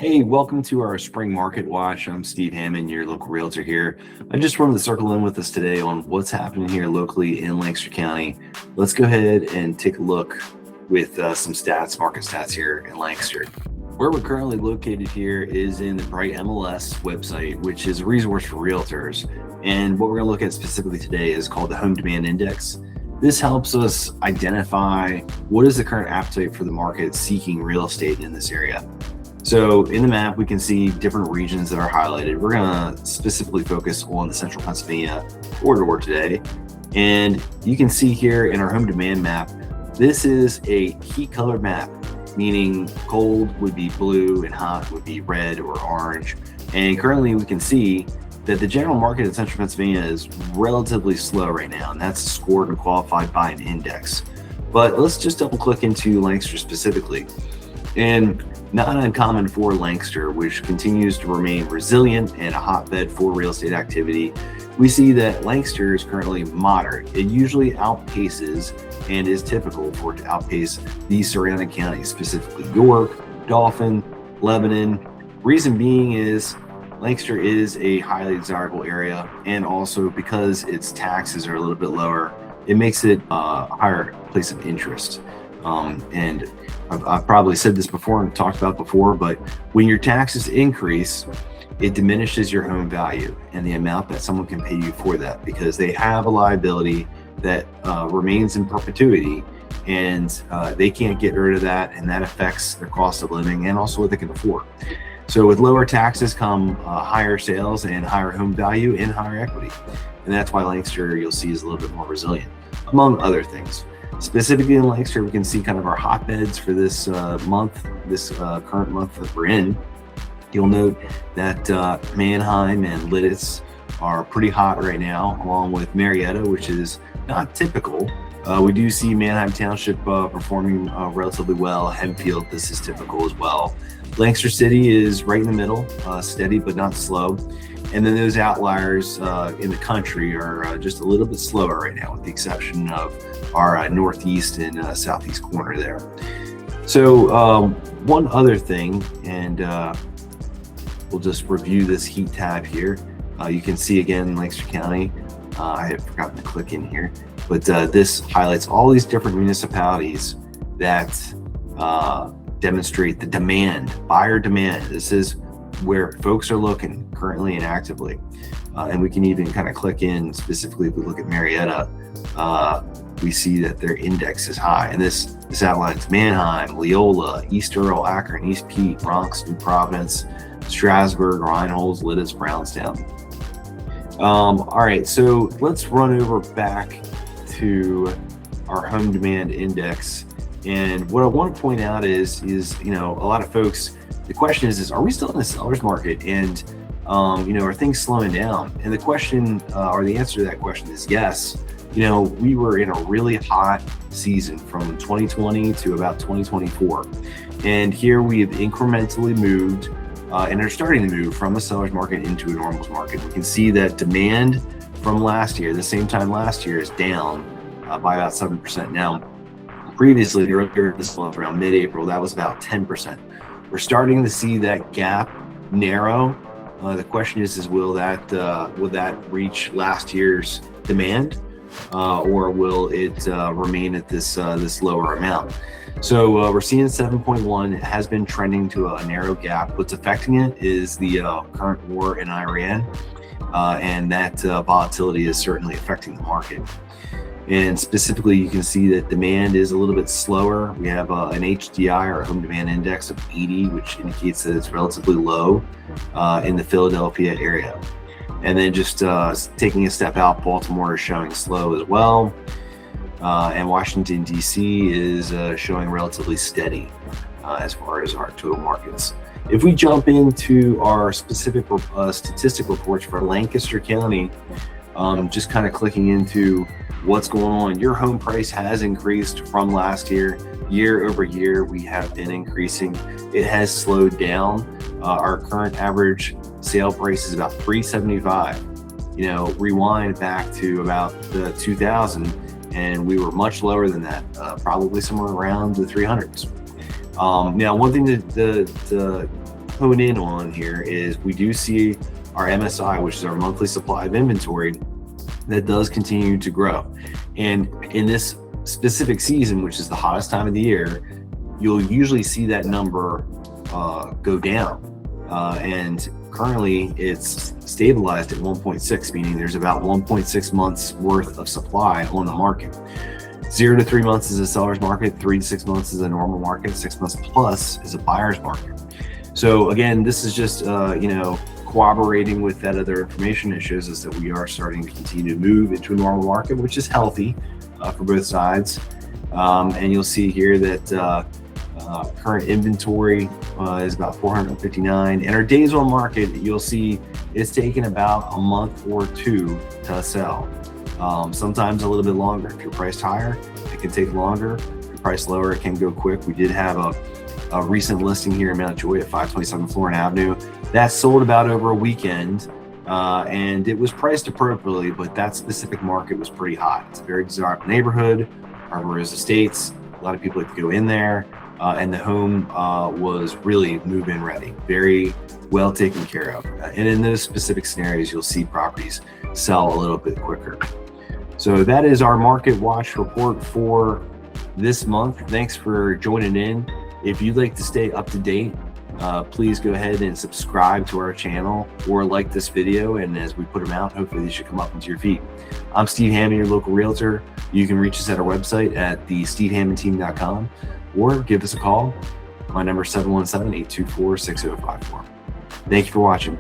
Hey, welcome to our spring market watch. I'm Steve Hammond, your local realtor here. I just wanted to circle in with us today on what's happening here locally in Lancaster County. Let's go ahead and take a look with some stats, market stats here in Lancaster. Where we're currently located here is in the Bright MLS website, which is a resource for realtors. And what we're going to look at specifically today is called the Home Demand Index. This helps us identify what is the current appetite for the market seeking real estate in this area. So in the map, we can see different regions that are highlighted. We're going to specifically focus on the central Pennsylvania corridor today. And you can see here in our home demand map, this is a heat colored map, meaning cold would be blue and hot would be red or orange. And currently we can see that the general market in central Pennsylvania is relatively slow right now, and that's scored and qualified by an index. But let's just double click into Lancaster specifically. And not uncommon for Lancaster, which continues to remain resilient and a hotbed for real estate activity. We see that Lancaster is currently moderate. It usually outpaces and is typical for it to outpace the surrounding counties, specifically York, Dauphin, Lebanon. Reason being is Lancaster is a highly desirable area, and also because its taxes are a little bit lower, it makes it a higher place of interest. And I've probably said this before and talked about before, but when your taxes increase, it diminishes your home value and the amount that someone can pay you for that, because they have a liability that remains in perpetuity, and they can't get rid of that, and that affects their cost of living and also what they can afford. So with lower taxes come higher sales and higher home value and higher equity. And that's why Lancaster, you'll see, is a little bit more resilient, among other things. Specifically in Lancaster, we can see kind of our hotbeds for this month, this current month that we're in. You'll note that Manheim and Lititz are pretty hot right now, along with Marietta, which is not typical. We do see Manheim Township performing relatively well. Hempfield, this is typical as well. Lancaster City is right in the middle, steady but not slow. And then those outliers in the country are just a little bit slower right now, with the exception of our northeast and southeast corner there. So one other thing, and we'll just review this heat tab here. You can see again Lancaster County. I had forgotten to click in here, but this highlights all these different municipalities that demonstrate the demand, buyer demand. This is where folks are looking currently and actively. And we can even kind of click in specifically. If we look at Marietta, we see that their index is high. And this outlines Manheim, Leola, East Earl, Akron, East Pete, Bronx, New Providence, Strasburg, Reinholds, Lititz, Brownstown. All right, so let's run over back to our home demand index. And what I want to point out is a lot of folks, the question is are we still in the seller's market? And are things slowing down? And the question or the answer to that question is yes. We were in a really hot season from 2020 to about 2024. And here we have incrementally moved and are starting to move from a seller's market into a normals market. We can see that demand from last year, the same time last year, is down by about 7%. Now, previously, earlier this month, around mid-April, that was about 10%. We're starting to see that gap narrow. The question is will that reach last year's demand, or will it remain at this lower amount? So we're seeing 7.1. It has been trending to a narrow gap. What's affecting it is the current war in Iran, and that volatility is certainly affecting the market. And specifically, you can see that demand is a little bit slower. We have an HDI, or home demand index, of 80, which indicates that it's relatively low in the Philadelphia area. And then just taking a step out, Baltimore is showing slow as well. And Washington, D.C. is showing relatively steady as far as our total markets. If we jump into our specific statistic reports for Lancaster County, just kind of clicking into what's going on. Your home price has increased from last year. Year over year, we have been increasing. It has slowed down. Our current average sale price is about $375. Rewind back to about the 2000, and we were much lower than that, probably somewhere around the 300s. Now, one thing to hone in on here is we do see our MSI, which is our monthly supply of inventory, that does continue to grow. And in this specific season, which is the hottest time of the year, you'll usually see that number go down. And currently it's stabilized at 1.6, meaning there's about 1.6 months worth of supply on the market. 0 to 3 months is a seller's market, 3 to 6 months is a normal market, 6 months plus is a buyer's market. So again, this is just corroborating with that other information that shows us that we are starting to continue to move into a normal market, which is healthy for both sides. And you'll see here that current inventory is about 459, and our days on market, you'll see it's taken about a month or two to sell. Sometimes a little bit longer. If you're priced higher, it can take longer. If you're priced lower, it can go quick. We did have a recent listing here in Mount Joy at 527 Florence Avenue that sold about over a weekend, and it was priced appropriately, but that specific market was pretty hot. It's a very desirable neighborhood, Harbor Estates. A lot of people like to go in there, and the home was really move-in ready, very well taken care of. And in those specific scenarios, you'll see properties sell a little bit quicker. So that is our market watch report for this month. Thanks for joining in. If you'd like to stay up to date, please go ahead and subscribe to our channel or like this video. And as we put them out, hopefully they should come up into your feed. I'm Steve Hammond, your local realtor. You can reach us at our website at thestevehammondteam.com or give us a call. My number is 717-824-6054. Thank you for watching.